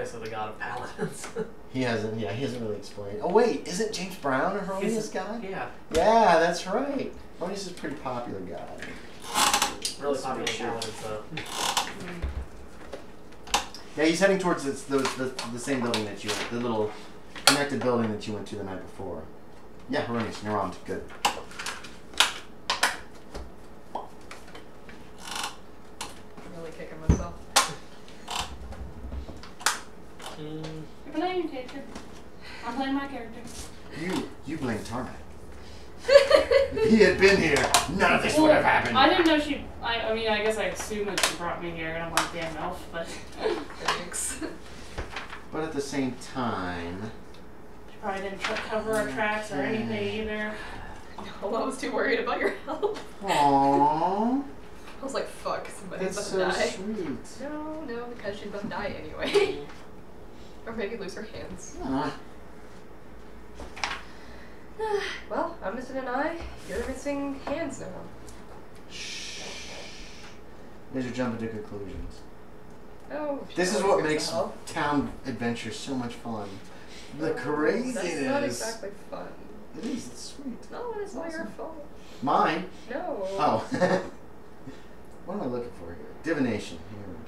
Basically the god of paladins. He hasn't really explained. Oh wait, isn't James Brown a Heronius guy? Yeah. Yeah, that's right. Heronius is a pretty popular guy. Really popular paladins, though. Yeah, he's heading towards the same building that you went, the little connected building that you went to the night before. Yeah, Heronius, you're on. Good. I'm really kicking myself. You're playing character. I'm playing my character. You blame Tarmak. If he had been here, none of this would have happened. I didn't know she. I mean, I guess I assumed that she brought me here, and I'm like, damn elf, but. Thanks. But at the same time, She probably didn't cover our tracks or anything either. No, I was too worried about your health. aww, I was like, fuck, somebody's that's about so to die. sweet. No, because she's about to die anyway. Or maybe lose her hands. Well, I'm missing an eye. You're missing hands now. Shh. These are jumping to conclusions. Oh, This is what makes town adventures so much fun. The craziness. That's not exactly fun. It is. It's sweet. No, it's not your fault. Mine. No. Oh. What am I looking for here? Divination. Here we go.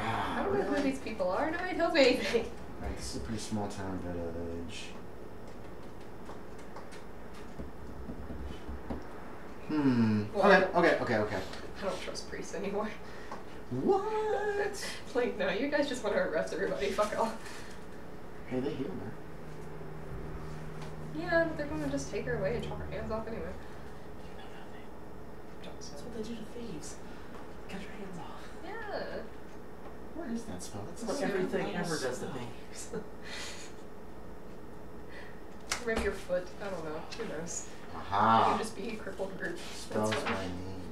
I don't know who these people are. Nobody tells me anything. Alright, this is a pretty small town village. Okay. I don't trust priests anymore. What? Like, no, you guys just want to arrest everybody. Fuck off. Hey, they healed her. Yeah, but they're going to just take her away and chop her hands off anyway. That's what they do to thieves. Cut your hands off. Yeah. What is that spell? That's That's what everything ever does to thieves. Rip your foot. I don't know. Who knows? You Aha. can just be a crippled group. Spells That's by fine. name.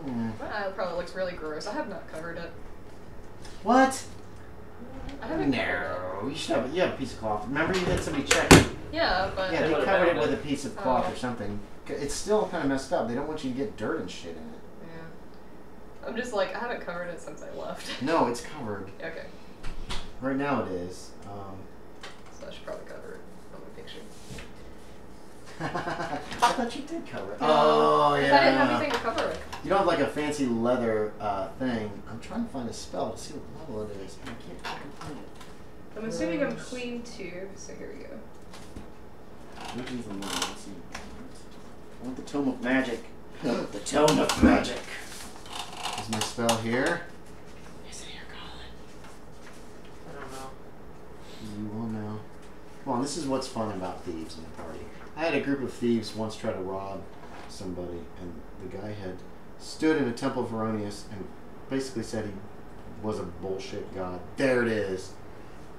Oh. Well, it probably looks really gross. I have not covered it. What? I haven't covered No. You should have. You have a piece of cloth. Remember, you had somebody check. it. Yeah, but Yeah, they would've covered it found with a piece of cloth Oh. or something. It's still kind of messed up. They don't want you to get dirt and shit in it. yeah. I'm just like, I haven't covered it since I left. No, it's covered. Okay, Right now it is. so I should probably cover it on my picture. I thought you did cover it. No, Oh, because yeah. I didn't have anything to cover it. You don't have like a fancy leather thing. I'm trying to find a spell to see what level it is. I can't fucking find it. I'm assuming I'm queen too, so here we go. Which is the one? Let's see. I want the Tome of Magic. The Tome of Magic. Is my spell here? Is it here, Collin? I don't know. You will know. Come on, this is what's fun about thieves in the party. I had a group of thieves once try to rob somebody, and the guy had stood in a temple of Heronius and basically said he was a bullshit god. There it is.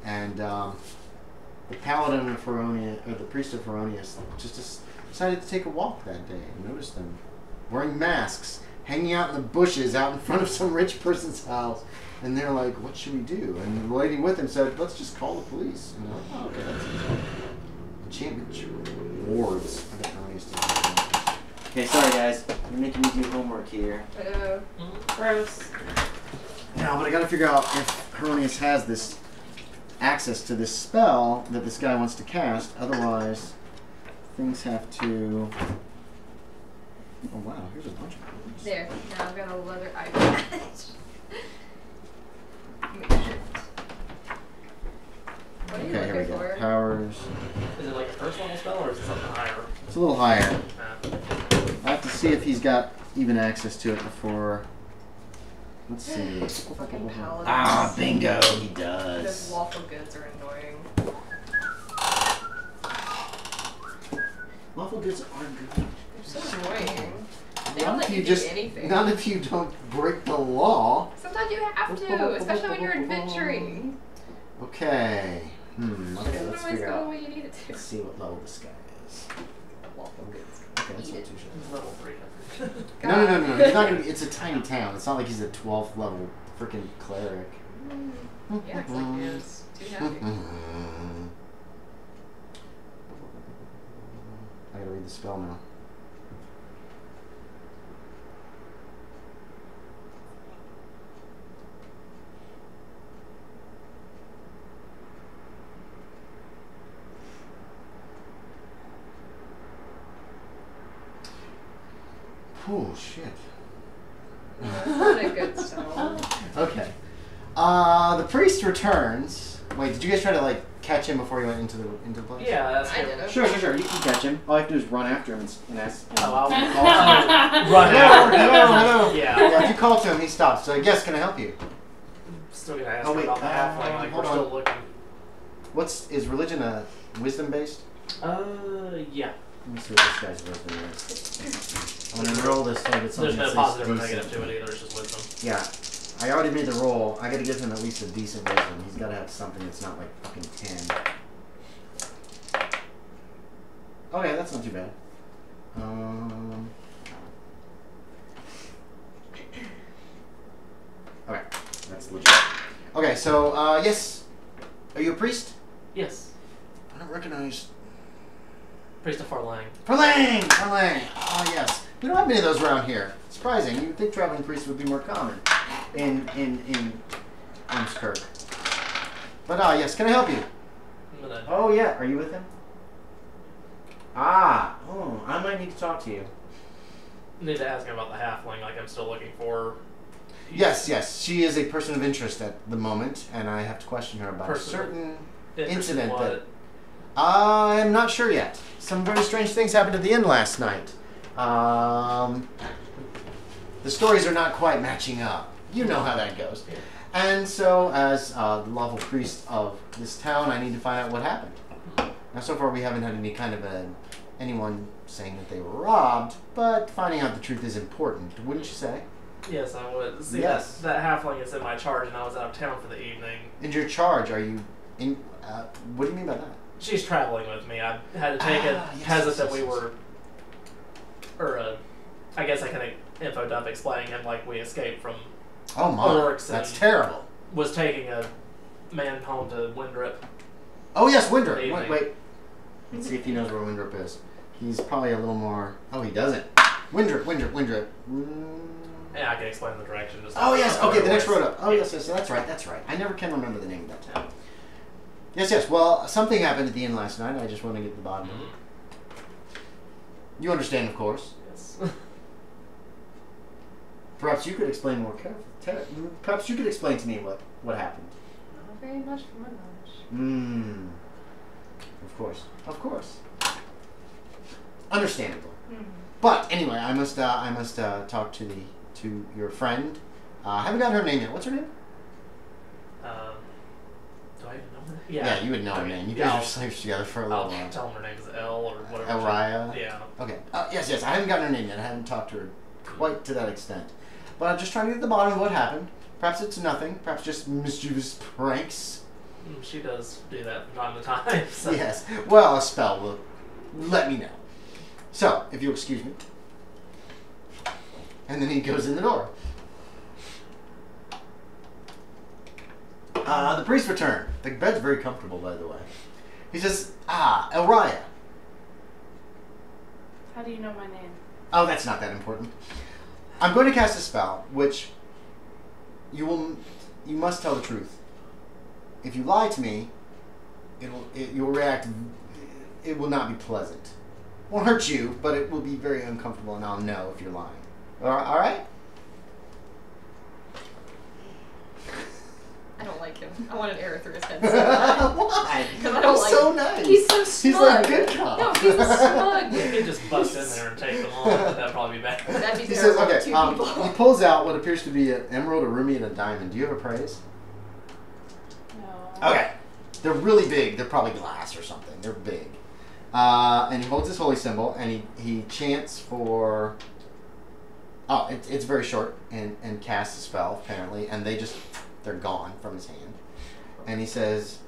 And the paladin of Heronius, or the priest of Heronius, just decided to take a walk that day and noticed them wearing masks, hanging out in the bushes out in front of some rich person's house. And they're like, what should we do? And the lady with him said, let's just call the police. And they're like, oh, okay, that's enchantment wards. I got Heronius to do. Okay, sorry guys. I'm making me do homework here. Gross. Now, but I gotta figure out if Heronius has this access to this spell that this guy wants to cast. Otherwise, things have to... Oh wow, here's a bunch of cards. There, now I've got a leather eye patch. What are you Okay, here we looking go. for? Powers. Is it like a first level spell or is it something higher? It's a little higher. Uh, I have to see if he's got even access to it before. Let's see. Fucking paladins. Ah, bingo, he Those does. waffle goods are annoying. Waffle goods are good. They're so annoying. They don't Not let if you you do just, anything. not if you don't break the law. Sometimes you have to, especially when you're adventuring. Okay. Okay, It let's doesn't always figure go the out. way you need it to. Let's see what level this guy is. Waffle goods. Okay, that's Eat not it. too it's shabby. level 300. No. He's not gonna be. It's a tiny town. It's not like he's a 12th level freaking cleric. Yeah, it's like he was too happy. I gotta read the spell now. Oh shit. That's not a good sound. Okay. The priest returns. Wait, did you guys try to like catch him before he went into the place? Yeah, that's I good. did it. Sure. You can catch him. All I have to do is run after him and ask. Oh, I'll Hello. run out. Hello. Yeah. If you call to him, he stops. So, yes, can I help you? Still gonna ask Oh, him wait, about the halfling. Like, hold we're on. still looking. Is religion a wisdom based? Yeah. Let me see what this guy's wisdom is. I'm gonna roll this thing. It's There's something no that positive or says negative decent. to it either. It's just wisdom. Yeah. I already made the roll. I gotta give him at least a decent wisdom. He's gotta have something that's not like fucking 10. Okay, that's not too bad. Okay, that's legit. Okay, so, yes. Are you a priest? Yes. I don't recognize. Priest of Fharlanghn. Fharlanghn! Oh, yes. We don't have many of those around here. Surprising. You would think traveling priests would be more common in Ormskirk. But, yes, can I help you? Oh, yeah. Are you with him? Oh, I might need to talk to you. Need to ask him about the halfling. Like, I'm still looking for. Yes. She is a person of interest at the moment, and I have to question her about a certain incident that I'm not sure yet. Some very strange things happened at the inn last night. The stories are not quite matching up. You know how that goes. And so, as the lawful priest of this town, I need to find out what happened. Now, so far we haven't had any kind of anyone saying that they were robbed, but finding out the truth is important, wouldn't you say? Yes, I would. See, Yes. that halfling is in my charge, and I was out of town for the evening. In your charge, are you in? What do you mean by that? She's traveling with me. I had to take a peasant that we were, I guess I can info dump explaining him like we escaped from Oh my, orcs. that's and terrible. Was taking a man home to Windrip. Oh yes, Windrip. Evening. Wait. Let's see if he knows where Windrip is. He's probably a little more. Oh, he doesn't. Windrip. Yeah, I can explain the direction. Just Oh yes. Okay, the next road. road up. Oh yes. That's right. I never can remember the name of that town. Yes. Well, something happened at the inn last night. I just want to get to the bottom of it. You understand, of course. Yes. Perhaps you could explain more carefully. Perhaps you could explain to me what happened. Not very much from my knowledge. Of course. Understandable. But anyway, I must talk to your friend. I haven't gotten her name yet. What's her name? Do I even know her? Yeah, you would know her name. You guys are slaves together for a little while. I'll tell him her name is Elle or whatever. Elriya? Yeah. Okay. Yes. I haven't gotten her name yet. I haven't talked to her quite to that extent. But I'm just trying to get to the bottom of what happened. Perhaps it's nothing. Perhaps just mischievous pranks. She does do that from time to time. So. Yes. Well, a spell will let me know. So, if you'll excuse me. And then he goes in the door. The priest returned. The bed's very comfortable, by the way. He says, Elriya. How do you know my name? Oh, that's not that important. I'm going to cast a spell, which you must tell the truth. If you lie to me, you'll react. It will not be pleasant. It won't hurt you, but it will be very uncomfortable, and I'll know if you're lying. All right? I don't like him. I want an arrow through his head. Why? Because I don't like so him. nice. He's so smug. He's like a good cop. No, he's smug. You could just bust in there and take them on. That'd probably be better. That'd be He says, terrible. okay, Two people. he pulls out what appears to be an emerald, a ruby, and a diamond. Do you have a praise? No. Okay. They're really big. They're probably glass or something. They're big. And he holds his holy symbol, and he chants for... Oh, it's very short, and casts a spell, apparently, and they're gone from his hand. And he says...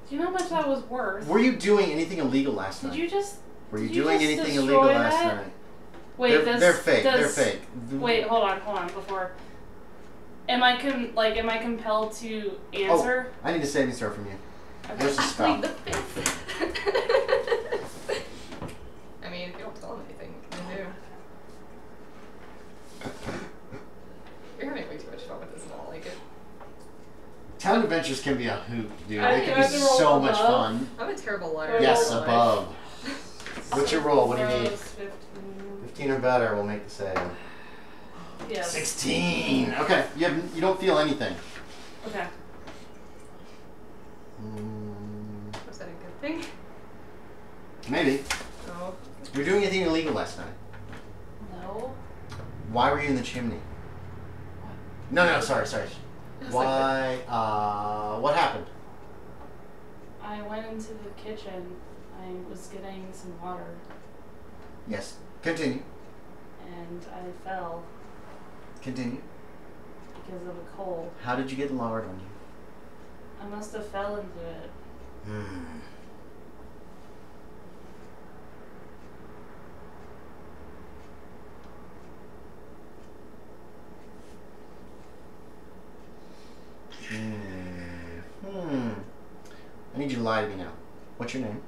Do you know how much that was worth? Were you doing anything illegal last night? Did you just... Were you did you doing just anything destroy illegal last that? night? Wait, they're fake. They're fake. Wait, hold on. Before, am I compelled to answer? Oh, I need a saving throw from you. Okay. There's a I spell. plead the fifth. I mean, if you don't tell him anything, what can you do? You're having way too much fun with this and I don't like it. Town adventures can be a hoot, dude. I They can have be to roll so much above. fun. I'm a terrible liar. Yes, in real life. above. What's your roll? What do you need? Rose, 15. 15 or better will make the save. Yes. 16. Okay, you don't feel anything. Okay. Was that a good thing? Maybe. No. Were you doing anything illegal last night? No. Why were you in the chimney? No, sorry. Why? What happened? I went into the kitchen. I was getting some water, Yes. Continue. and I fell Continue. because of a cold. How did you get lard on you? I must have fell into it. I need you to lie to me now. What's your name?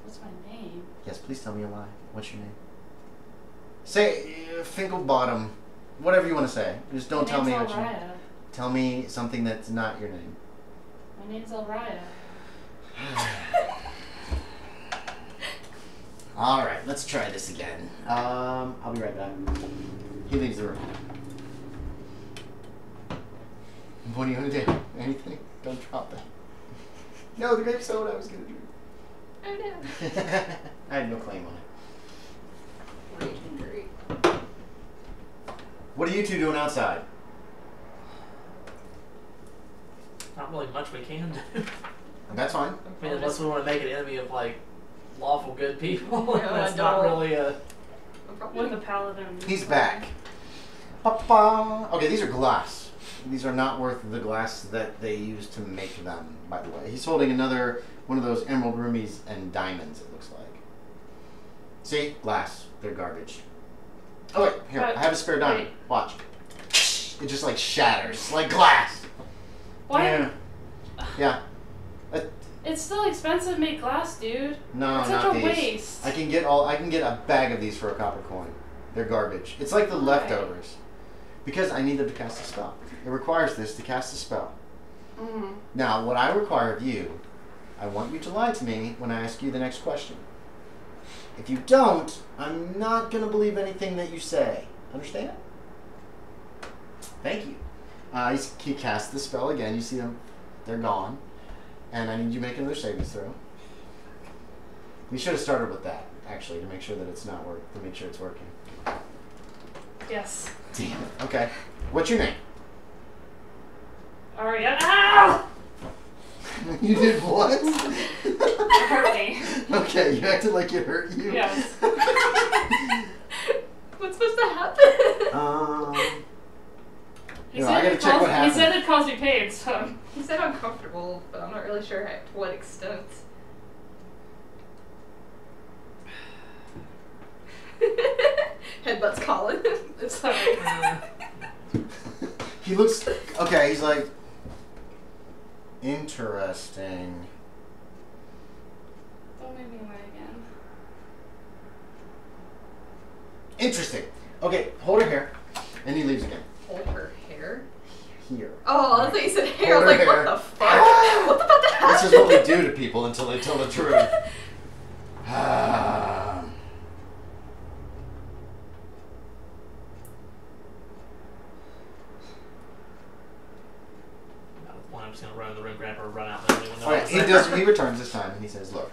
What's my name? Yes, please tell me a lie. What's your name? Say Finkelbottom. Whatever you want to say. Just don't tell me My what name's you. Elriya. Tell me something that's not your name. My name's Elriya. All right, let's try this again. I'll be right back. He leaves the room. What are you gonna do? Anything? Don't drop that. No, the grape soda I was gonna drink. Oh no. I had no claim on it. Legendary. What are you two doing outside? Not really much we can do. That's fine. I mean, unless we want to make an enemy of like lawful good people, No, that's I not don't. really a. With a paladin. He's back. Ba-ba. Okay, these are glass. These are not worth the glass that they use to make them, by the way. He's holding another one of those emerald rubies and diamonds, it looks like. See? Glass. They're garbage. Oh, wait. Here. I have a spare diamond. Watch. It just, like, shatters. Like glass. Why? Yeah. Yeah. It's still expensive to make glass, dude. No, It's not such a these. waste. I can get a bag of these for a copper coin. They're garbage. It's like the leftovers. Because I need them to cast a spell. It requires this to cast a spell. Mm-hmm. Now, what I require of you, I want you to lie to me when I ask you the next question. If you don't, I'm not going to believe anything that you say. Understand? Thank you. He casts the spell again. You see them. They're gone. And I need you to make another saving throw. We should have started with that, actually, to make sure that it's not to make sure it's working. Yes. Damn it. Okay. What's your name? Arya. Ow! You did what? It hurt me. Okay, you acted like it hurt you. Yes. What's supposed to happen? He I gotta check what happened. He said it caused me pain, so. He said uncomfortable, but I'm not really sure to what extent. Headbutts Collin. It's sorry. He looks okay. He's like interesting. Don't make me lie again. Interesting. Okay, hold her hair, and he leaves again. Hold her hair. Here. Oh, I thought you said hair. I Hold was like, her what hair. the fuck? What's about to happen? This is what we do to people until they tell the truth. I'm just gonna run in the room, grab her, run out, and then anyone Alright, he returns this time, and he says, "Look,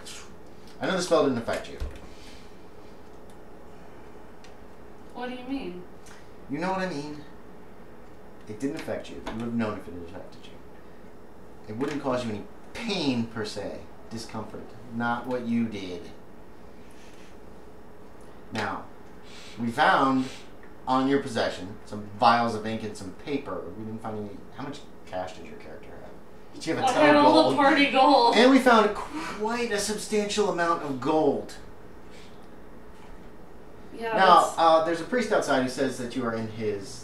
I know the spell didn't affect you. What do you mean? You know what I mean? It didn't affect you. You would have known if it had affected you. It wouldn't cause you any pain, per se. Discomfort. Not what you did. Now, we found on your possession some vials of ink and some paper. We didn't find any... How much cash did your character have? Did you have a I ton had of all gold? the party gold. And we found quite a substantial amount of gold. Yeah. Now, there's a priest outside who says that you are in his...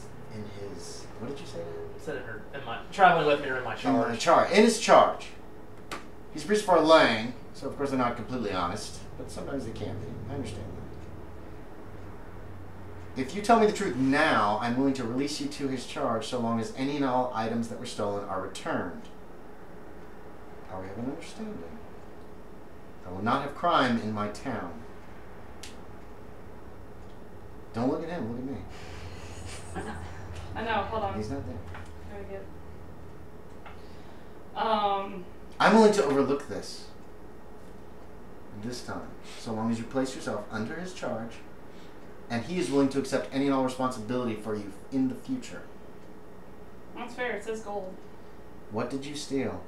What did you say? Said in my traveling with me or in my charge. In his charge. He's priest Fharlanghn, so of course they're not completely honest, but sometimes they can be. I understand that. If you tell me the truth now, I'm willing to release you to his charge so long as any and all items that were stolen are returned. Are we have an understanding? I will not have crime in my town. Don't look at him. Look at me. I know. Hold on. He's not there. Very good. I'm willing to overlook this time, so long as you place yourself under his charge, and he is willing to accept any and all responsibility for you in the future. That's fair. It says gold. What did you steal?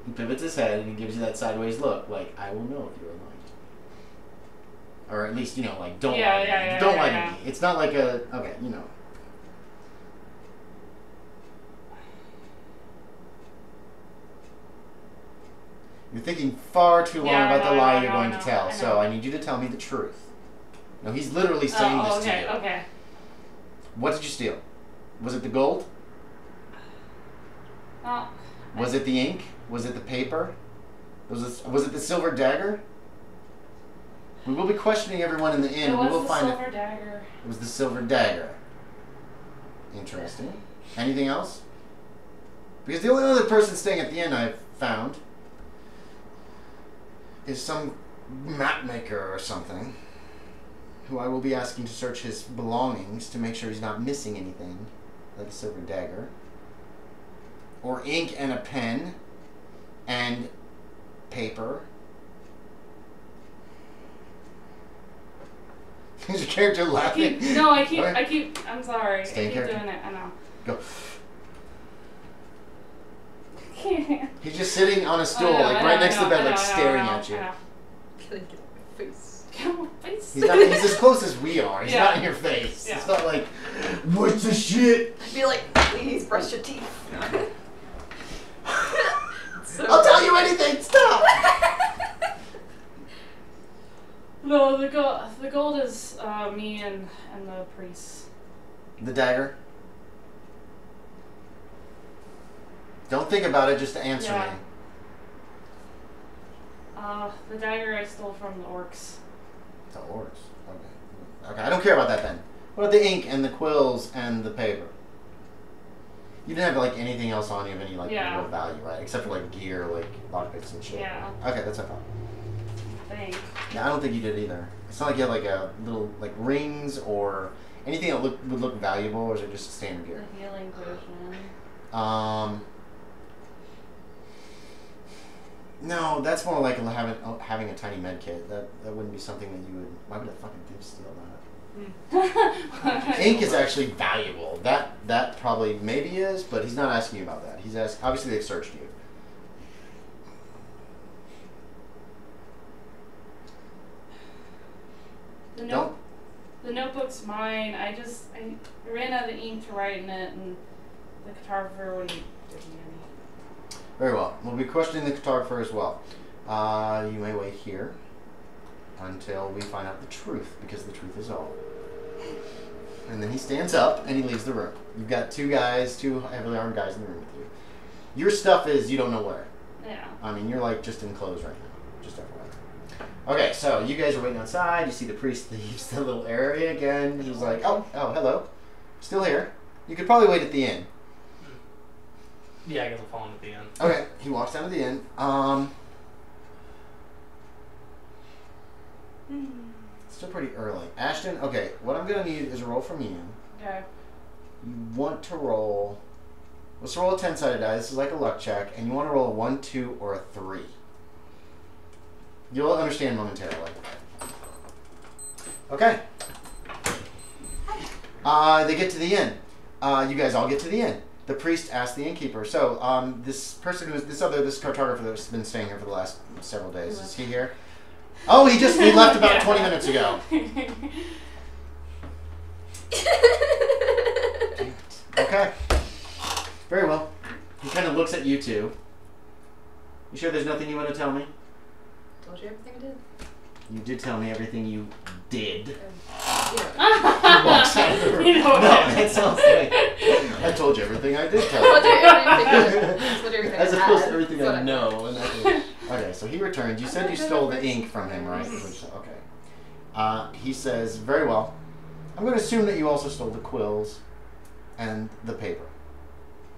He pivots his head and he gives you that sideways look, like, I will know if you are lying to me. Or at least, you know, like, don't lie to me. Don't lie to me. It's not like a, okay, you know. You're thinking far too long about the lie you're going to tell, so I need you to tell me the truth. No, he's literally saying this to you. Okay. What did you steal? Was it the gold? Was it the ink? Was it the paper? Was it the silver dagger? We will be questioning everyone in the inn. It We will was the find silver dagger. It was the silver dagger. Interesting. Anything else? Because the only other person staying at the inn I've found is some map maker or something, who I will be asking to search his belongings to make sure he's not missing anything, like a silver dagger, or ink and a pen, and paper. Is your character laughing? I'm sorry. Stay in I keep character. doing it. I know. Go. Can't. He's just sitting on a stool, right next to the bed, like staring at you. Get my face. Get my face. He's as close as we are. He's not in your face. Yeah. It's not like, what's the shit? I'd be like, please brush your teeth. So I'll tell you anything. Stop. No, the gold is me and the priest. The dagger. Don't think about it, just answer me. The dagger I stole from the orcs. The orcs. Okay. Okay, I don't care about that then. What about the ink and the quills and the paper? You didn't have like anything else on you of any like real value, right? Except for like gear, like lockpicks and shit. Yeah. Okay, that's what I thought. Thanks. Yeah, I don't think you did either. It's not like you had like a little like rings or anything that would look valuable, or is it just standard gear? The healing potion. No, that's more like having a tiny med kit. That wouldn't be something that you would. Why would a fucking thief steal that? Ink is actually valuable. That probably maybe is, but he's not asking you about that. He's asking. Obviously, they've searched you. The notebook's mine. I ran out of ink to write in it, and the cartographer wouldn't give me any. Very well. We'll be questioning the cartographer as well. You may wait here until we find out the truth, because the truth is all. And then he stands up and he leaves the room. You've got two heavily armed guys in the room with you. Your stuff is you don't know where. Yeah. I mean, you're like just in clothes right now. Just FYI. Okay, so you guys are waiting outside. You see the priest leaves the little area again. He's like, oh, hello. Still here. You could probably wait at the inn. Yeah, I guess I'll follow him at the end. Okay, he walks down to the inn. Still pretty early. Ashton, okay, what I'm going to need is a roll from you. Okay. You want to roll... Let's roll a 10-sided die. This is like a luck check. And you want to roll a 1, 2, or a 3. You'll understand momentarily. Okay. They get to the inn. You guys all get to the inn. The priest asks the innkeeper, so this cartographer that's been staying here for the last several days, is he here? Oh, he left about 20 minutes ago. Okay. Very well. He kind of looks at you two. You sure there's nothing you want to tell me? Told you everything I did. You did tell me everything you did. Yeah. He walks out of the room. No, that sounds like I told you everything I did tell you. As opposed to everything I know. Okay, so he returns. You said you stole the ink from him, right? Okay. He says, very well. I'm going to assume that you also stole the quills and the paper.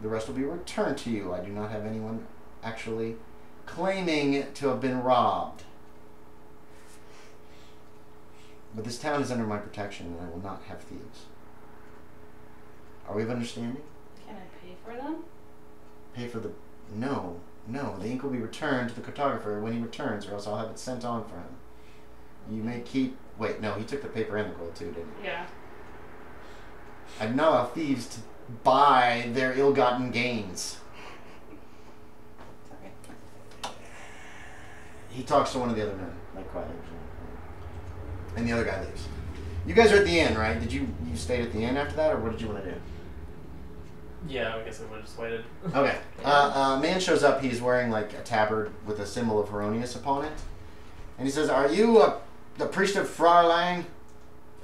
The rest will be returned to you. I do not have anyone actually claiming to have been robbed. But this town is under my protection, and I will not have thieves. Are we of understanding? Can I pay for them? Pay for the... No. The ink will be returned to the cartographer when he returns, or else I'll have it sent on for him. You may keep... Wait, no, he took the paper and the gold too, didn't he? Yeah. I do not allow thieves to buy their ill-gotten gains. Sorry. He talks to one of the other men, like quietly. And the other guy leaves. You guys are at the inn, right? Did you stayed at the inn after that, or what did you want to do? Yeah, I guess I would have just waited. Okay. A man shows up. He's wearing like a tabard with a symbol of Hieronymus upon it. And he says, "Are you the priest of Fharlanghn?"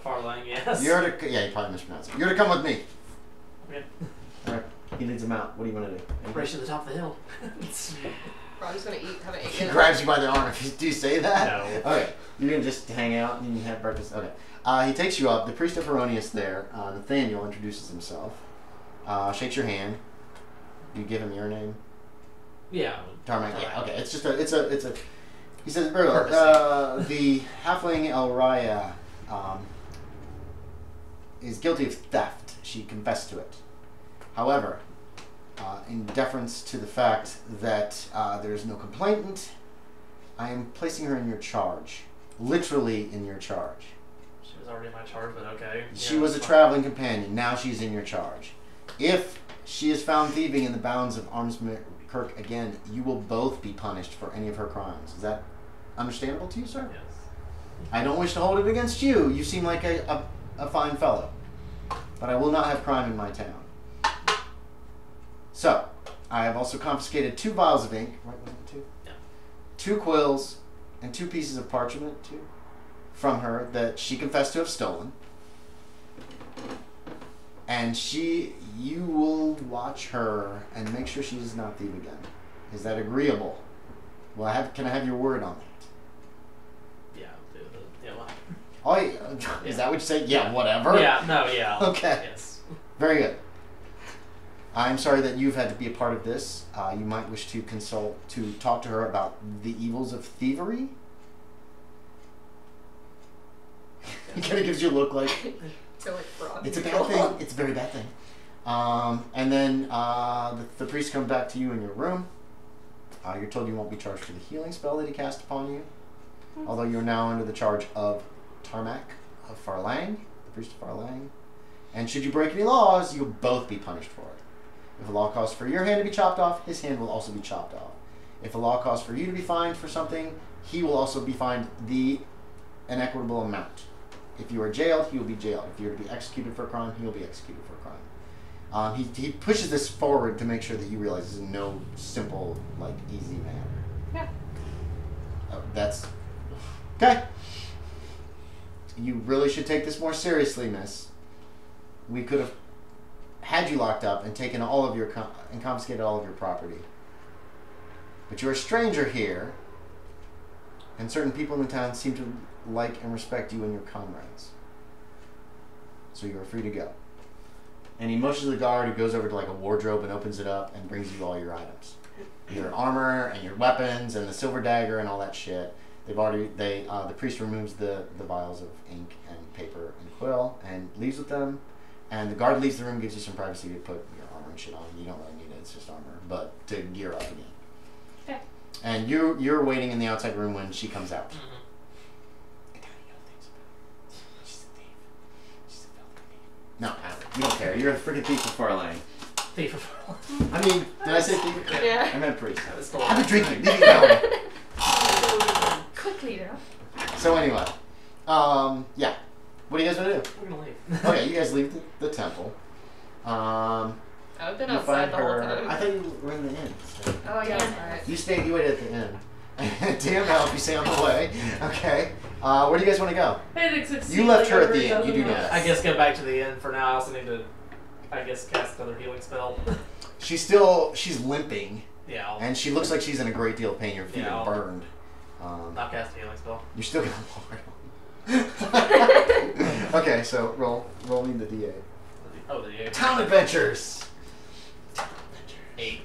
Fharlanghn, yes. You're to... Yeah, you probably mispronounced it. You're to come with me. Okay. Alright. He leads him out. What do you want to do? Race to the top of the hill. Robbie's gonna haven't He eaten. grabs you by the arm. Do you say that? No. Okay. You're going to just hang out and you have breakfast? Okay. He takes you up. The priest of Hieronymus there, Nathaniel, introduces himself. Shakes your hand. Do you give him your name? Yeah. Tarmak. Yeah. Okay. It's just a. He says, the halfling Elriya is guilty of theft. She confessed to it. However, in deference to the fact that there is no complainant, I am placing her in your charge. Literally in your charge. She was already in my charge, but okay. She was a traveling companion. Now she's in your charge. If she is found thieving in the bounds of Armskirk again, you will both be punished for any of her crimes. Is that understandable to you, sir? Yes. I don't wish to hold it against you. You seem like a fine fellow. But I will not have crime in my town. So, I have also confiscated 2 vials of ink. Right, wasn't it 2? Yeah. 2 quills and 2 pieces of parchment, too, from her that she confessed to have stolen. And you will watch her and make sure she does not thieve again. Is that agreeable? Well, can I have your word on that? Yeah. Well. Oh, is that what you say? Yeah, whatever. Yeah. No. Yeah. Okay. Yes. Very good. I'm sorry that you've had to be a part of this. You might wish to talk to her about the evils of thievery. He kind of gives you a look like... So like Robbie. It's a bad thing. It's a very bad thing. And then the priest comes back to you in your room. You're told you won't be charged for the healing spell that he cast upon you. Although you're now under the charge of Tarmak of Fharlanghn, the priest of Fharlanghn. And should you break any laws, you'll both be punished for it. If a law calls for your hand to be chopped off, his hand will also be chopped off. If a law calls for you to be fined for something, he will also be fined an equitable amount. If you are jailed, he will be jailed. If you are to be executed for a crime, he will be executed for a crime. He pushes this forward to make sure that you realize this is no simple, like, easy matter. Yeah. That's... Okay. You really should take this more seriously, miss. We could have had you locked up and taken all of your... and confiscated all of your property. But you're a stranger here, and certain people in the town seem to like and respect you and your comrades. So you are free to go. And he motions the guard who goes over to like a wardrobe and opens it up and brings you all your items. Your armor and your weapons and the silver dagger and all that shit. The priest removes the vials of ink and paper and quill and leaves with them. And the guard leaves the room, gives you some privacy to put your armor and shit on. You don't really need it, it's just armor. But to gear up again. Okay. And you're waiting in the outside room when she comes out. Mm-hmm. No, you don't care. You're a freaking thief of Fharlanghn. Thief of I mean, did I say thief? Yeah. I meant priest. Still Have a drink. Leave me alone. Quickly now. So anyway, yeah. What do you guys want to do? We're gonna leave. Okay, you guys leave the temple. I've been You outside find the whole her. time. I thought you were in the inn. So. Oh yeah. Alright. You waited at the inn. Damn, help you stay on the way. Okay. Where do you guys want to go? I didn't succeed. You left like her at the everybody end. does You in do the- not. I guess go back to the inn for now. I also need to, cast another healing spell. She's limping, Yeah. and she looks like she's in a great deal of pain. Your feet Yeah, are burned. I'll cast a healing spell. You're still gonna Okay, so roll me the D8. Oh, the 8. Town Adventures. 8.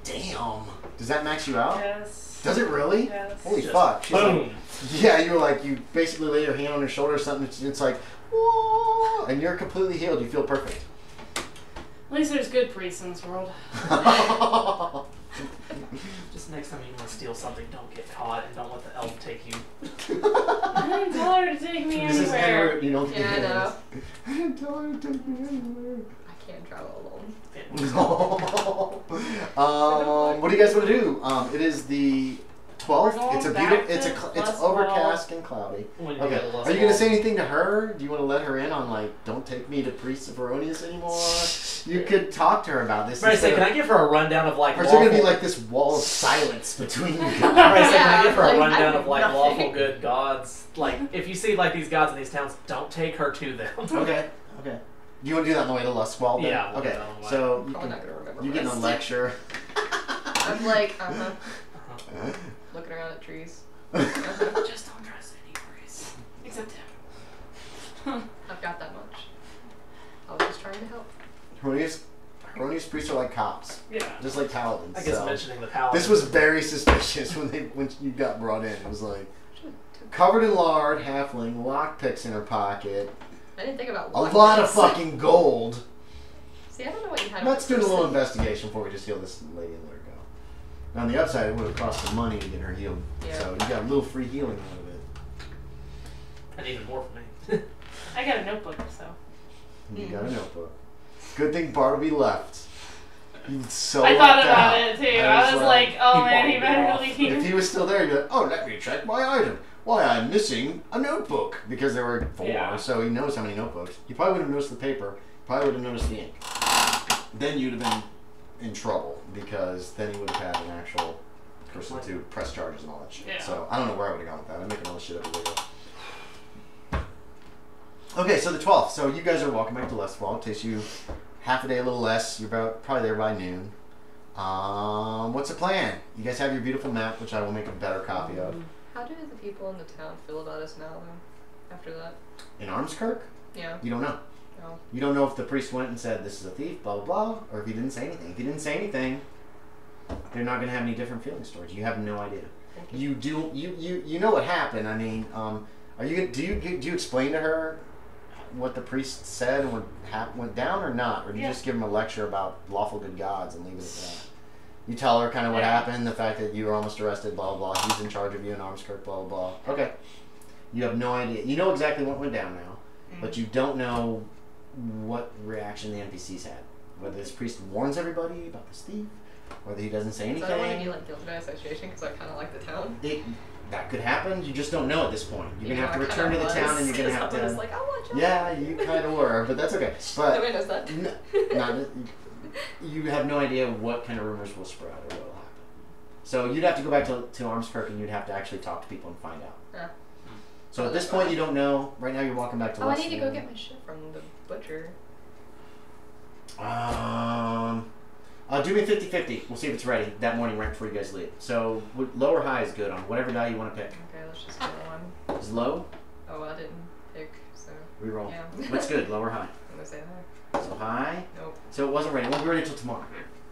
Damn. Does that max you out? Yes. Does it really? Yes. Holy Just fuck. She's boom. like, yeah, you're like, you basically lay your hand on her shoulder or something. It's like, whoa, and you're completely healed. You feel perfect. At least there's good priests in this world. Just next time you want to steal something, don't get caught and don't let the elf take you. I didn't tell her to take me This is anywhere. Edward, you don't get Yeah, I know. I didn't tell her to take me anywhere. I can't travel alone. No. What do you guys want to do? It is the 12th. It's a beautiful. It's overcast and cloudy. When you Okay. go to Are you gonna say anything to her? Do you want to let her in on like, don't take me to Priest of Erroneous anymore? You could talk to her about this. Right, so instead can of- I give her a rundown of like Or is there gonna be lawful- like this wall of silence between you guys? Right, so can I Yeah, give her a like, rundown I of like nothing. lawful good gods? Like, if you see like these gods in these towns, don't take her to them. Okay. Okay. Do you want to do that on the way to Luskwald? Then? Yeah, we'll do Okay. that on the way. So you Probably can, not gonna remember. you get a rest. lecture. I'm like, looking around at trees. Just don't trust any priests. Except him. I've got that much. I was just trying to help. Erroneous priests are like cops, Yeah. just like paladins. I guess so. mentioning the paladin. This was very suspicious when you got brought in. It was like covered in lard, halfling, lockpicks in her pocket, I didn't think about a lot of lockpicks. fucking gold. See, I don't know what you had. Let's do a with little person. investigation before we just heal this lady and let her go. Now, on the upside, it would have cost some money to get her healed. Yeah. So you got a little free healing out of it. and even more for me. I got a notebook, so. You got a notebook. Good thing Bartleby left. He's so I thought left about out. it too. I was like, oh he man, he bought me better off. leave. If he was still there, he'd be like, oh, let me check my item. Why, I'm missing a notebook. Because there were 4, Yeah. so he knows how many notebooks. He probably would have noticed the paper. Probably would have noticed the ink. Then you'd have been in trouble, because then he would have had an actual person to press charges and all that shit. Yeah. So I don't know where I would have gone with that. I'm making all this shit up later. Okay, so the 12th. So you guys are walking back to Luskwald. It takes you half a day, a little less. You're probably there by noon. What's the plan? You guys have your beautiful map, which I will make a better copy of. How do the people in the town feel about us now, though? After that? In Armskirk? Yeah. You don't know. No. You don't know if the priest went and said, this is a thief, blah, blah, blah, or if he didn't say anything. If he didn't say anything, they're not going to have any different feelings towards you. You have no idea. You do. You know what happened. I mean, are you? Do you explain to her what the priest said and what went down or not, or do you Yeah. just give him a lecture about lawful good gods and leave it at that? You tell her kind of what Yeah. happened, the fact that you were almost arrested, blah blah blah. He's in charge of you in Armskirk, blah blah blah. Okay. You have no idea. You know exactly what went down now, but you don't know what reaction the NPCs had. Whether this priest warns everybody about this thief, whether he doesn't say So I don't want to be anything. like guilty by association because I kind of like the town. That could happen. You just don't know at this point. You're You gonna have to know, I return to kinda the town, and you're gonna was. have Someone was to. like, I'll watch out. Yeah, you kind of were, but that's okay. But Nobody knows that. you have no idea what kind of rumors will spread or what will happen. So you'd have to go back to Armskirk, and you'd have to actually talk to people and find out. Yeah. So at this point, you don't know. Right now, you're walking back to. Oh, I need to go Luskwald. get my shit from the butcher. Do me 50-50. We'll see if it's ready that morning right before you guys leave. So low or high is good on whatever die you want to pick. Okay, let's just go on. Is low? Oh, I didn't pick, so Reroll. yeah. What's good? Low or high? I'm gonna say hi. So high. Nope. So it wasn't ready. It won't be ready until tomorrow.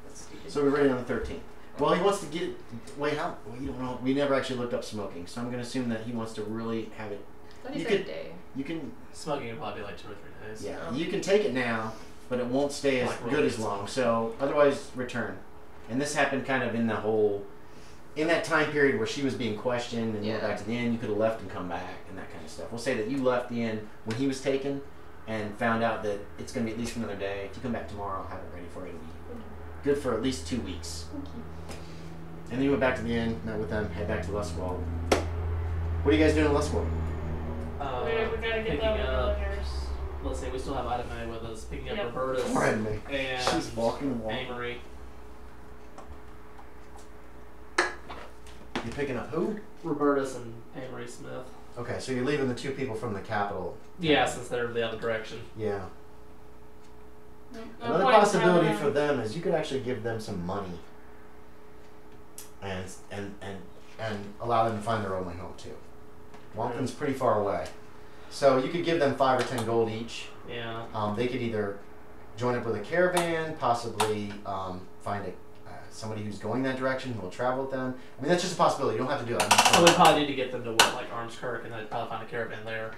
That's stupid. So we're ready on the 13th. Well, he wants to get. Wait, how? Well, you don't know. We never actually looked up smoking, so I'm going to assume that he wants to really have it. I thought you you said could- a day. You can. Smoking would probably be like 2 or 3 days. Yeah, Oh. you can take it now, but it won't stay as Like good really as long. So otherwise, return. And this happened kind of in the whole, in that time period where she was being questioned and you went Yeah. back to the inn. You could have left and come back and that kind of stuff. We'll say that you left the inn when he was taken, and found out that it's going to be at least for another day. If you come back tomorrow, I'll have it ready for you to be good for at least 2 weeks. And then you went back to the inn, met with them, head back to Luskwald. What are you guys doing in Luskwald? We gotta get picking the up. villagers. Let's see, we still have Item A with us. Picking up Yep. Roberta's Pardon me. and She's walking the wall. Amory. You picking up who? Roberta's and Amory Smith. Okay, so you're leaving the 2 people from the capital. Yeah, since they're the other direction. Yeah. No Another point in possibility having for them is you could actually give them some money, and allow them to find their own way home too. Walken's pretty far away, so you could give them 5 or 10 gold each. Yeah. They could either join up with a caravan, possibly find a somebody who's going that direction who will travel with them. I mean, that's just a possibility. You don't have to do it. So we probably need to get them to what, like Armskirk, and then probably find a caravan there.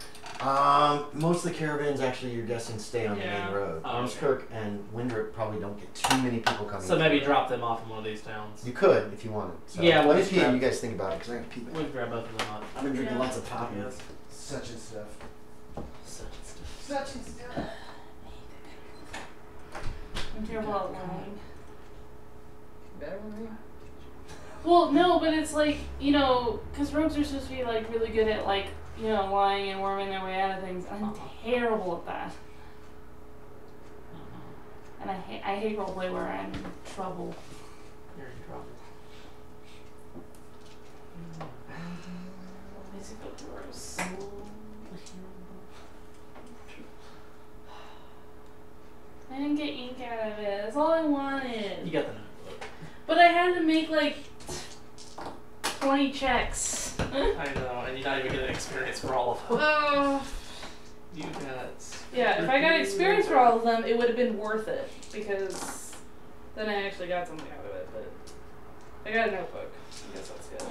Most of the caravans, actually, you're guessing stay on the main road. Oh, Armskirk and Windrip probably don't get too many people coming. So maybe drop them off in one of these towns. You could if you wanted. So Yeah, let me pee and you guys think about it because I got to pee. We can grab both of them up. I've been drinking lots of pop Yes. such and stuff. Such and stuff. I'm terrible at lying. Better than me. Well, no, but it's like, you know, because rogues are supposed to be like really good at like, you know, lying and worming their way out of things. I'm terrible at that. And I hate roleplay where I'm in trouble. You're in trouble. Basically gross. I didn't get ink out of it. That's all I wanted. You got the notebook. But I had to make like 20 checks. I know, and you're not even getting experience for all of them. Oh. You got. Yeah, if I got experience for all of them, it would have been worth it because then I actually got something out of it. But I got a notebook. I guess that's good.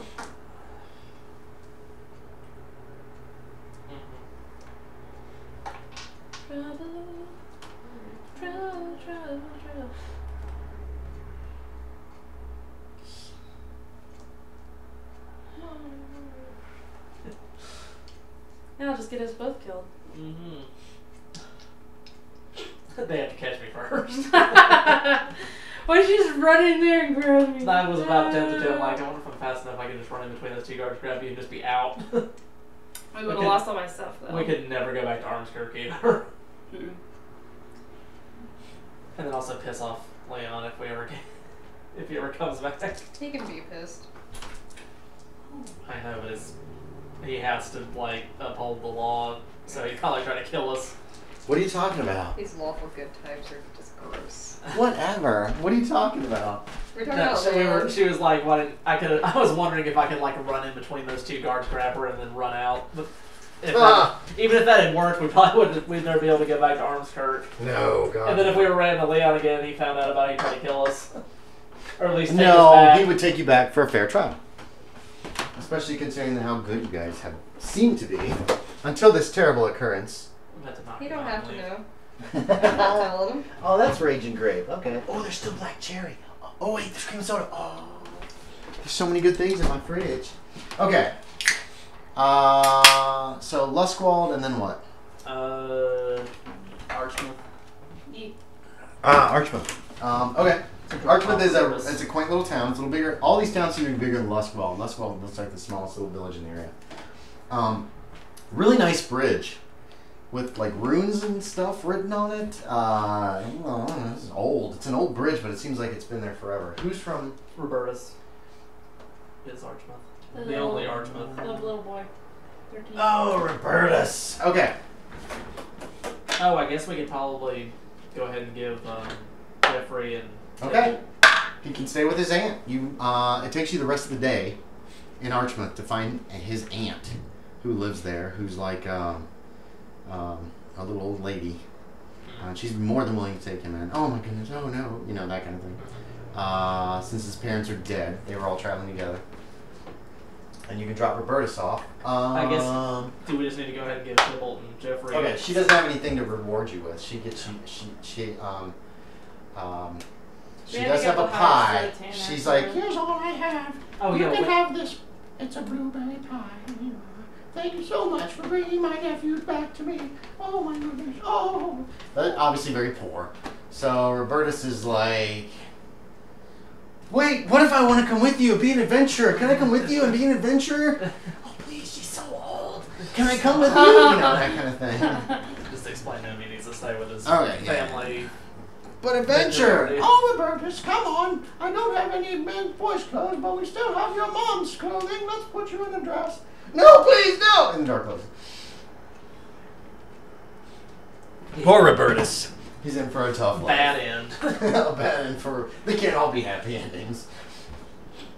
Trouble, trouble, trouble, trouble. Yeah, I'll just get us both killed. Mm-hmm. They have to catch me first. Why don't you just run in there and grab me? I was about tempted to. I'm like, I wonder if I'm fast enough I can just run in between those two guards, grab you, and just be out. I would have lost all my stuff though. We could never go back to Armskirk either. Mm. And then also piss off Leon if he ever comes back. He can be pissed. I know, but he has to like uphold the law, so he'd probably try to kill us. What are you talking about? These lawful good types are just gross. Whatever. What are you talking about? We're talking No, about so Leon. she was like, I was wondering if I could like run in between those two guards, grab her, and then run out. But even if that had worked, we'd never be able to go back to Armskirk. No, God. And then if we were ran to Leon again, and he found out about it, he'd try to kill us, or at least take us No, back. he would take you back for a fair trial. Especially considering how good you guys have seemed to be until this terrible occurrence. He don't have to know. I'm not telling him. Oh, that's Raging Grape. Okay. Oh, there's still Black Cherry. Oh, wait, there's cream soda. Oh. There's so many good things in my fridge. Okay. So Luskwald and then what? Archmouth. Archmouth. Okay. Archmouth is a quaint little town. It's a little bigger. All these towns seem to be bigger than Luskwald. Luskwald looks like the smallest little village in the area. Really nice bridge with like runes and stuff written on it. This is old. It's an old bridge, but it seems like it's been there forever. Who's from? Robertus is Archmouth. The only Archmouth. The little boy. 13. Oh, Robertus. Okay. Oh, I guess we could probably go ahead and give Jeffrey and... Okay. He can stay with his aunt. It takes you the rest of the day in Archmouth to find his aunt who lives there, who's like a little old lady. She's more than willing to take him in. Oh my goodness, oh no. You know, that kind of thing. Since his parents are dead, they were all traveling together. And you can drop Robertus off. I guess, do we just need to go ahead and give Tybalt and Jeffrey... Okay, she doesn't have anything to reward you with. She does have a pie. She's like, here's all I have. Oh, you yeah, can have this. It's a blueberry pie. Thank you so much for bringing my nephews back to me. Oh my goodness. Oh. But obviously very poor. So Robertus is like, wait, what if I want to come with you and be an adventurer? Can I come with you and be an adventurer? Oh please, she's so old. Can I come with you? You know, that kind of thing. Just explain to him he needs to stay with his Okay, family. Yeah. But adventure! Oh, Robertus, come on! I don't have any men's boys' clothes, but we still have your mom's clothing. Let's put you in a dress. No, please, no! In the dark clothes. Poor Robertus. He's in for a tough life. Bad end. A bad end for... They can't all be happy endings.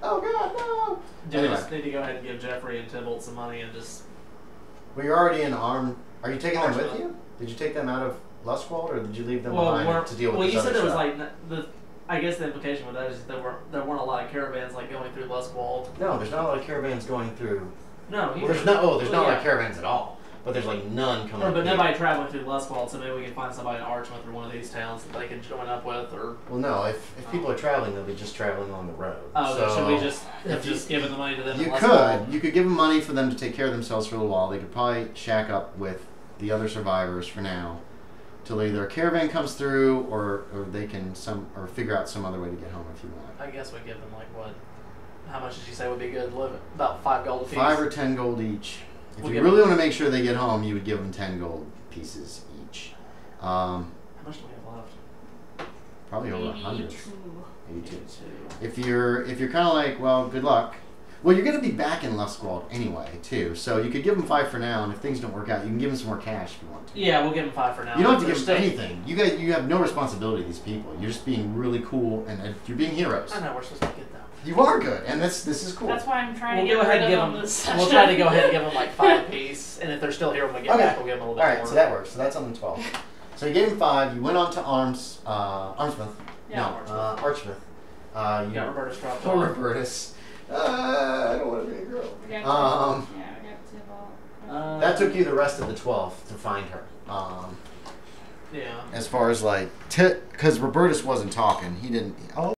Oh, God, no! Do we just need to go ahead and give Jeffrey and Tybalt some money and just... Well, you're already in armed... Are you taking them with you? Did you take them out of Luskwald, or did you leave them behind to deal with this other stuff? Well, you said there was like I guess the implication with that is there weren't a lot of caravans like going through Luskwald. No, there's not a lot of caravans going through. No, Well, there's not. Oh, there's not a lot yeah. of caravans at all. But there's like none coming. But up here. nobody traveling through Luskwald, so maybe we can find somebody in Archmouth or one of these towns that they can join up with, or. Well, no. If people are traveling, they'll be just traveling on the road. Oh, so should we just have if you- just given the money to them? You in Luskwald? could. You could give them money for them to take care of themselves for a little while. They could probably shack up with the other survivors for now, till either a caravan comes through, or they can figure out some other way to get home if you want. I guess we give them like what? How much did you say would be good? About 5 gold apiece. 5 or 10 gold each. If We'll you give really them- want to make sure they get home, you would give them 10 gold pieces each. How much do we have left? Probably over 100. 82. 82. 82. If you're kind of like, well, good luck. Well, you're going to be back in Luskwald anyway, too. So you could give them 5 for now, and if things don't work out, you can give them some more cash if you want to. Yeah, we'll give them 5 for now. You don't have to They're give them still- anything. You have no responsibility to these people. You're just being really cool, and you're being heroes. I know we're supposed to get them. You are good, and this is cool. That's why I'm trying We'll to go get ahead rid and give of them. them this We'll try to session. go ahead and give them like 5 apiece, and if they're still here when we get Okay. back, we'll give them a little bit All right, more. so that works. So that's on the 12. So you gave him 5. You went on to Armsmouth. Yeah, no, Archmouth. You got Roberta's dropped Poor off. Robertus. I don't want to be a girl. I got two. Yeah, I got 2 That took you the rest of the 12 to find her. Yeah. As far as like, because Robertus wasn't talking, he didn't. Oh,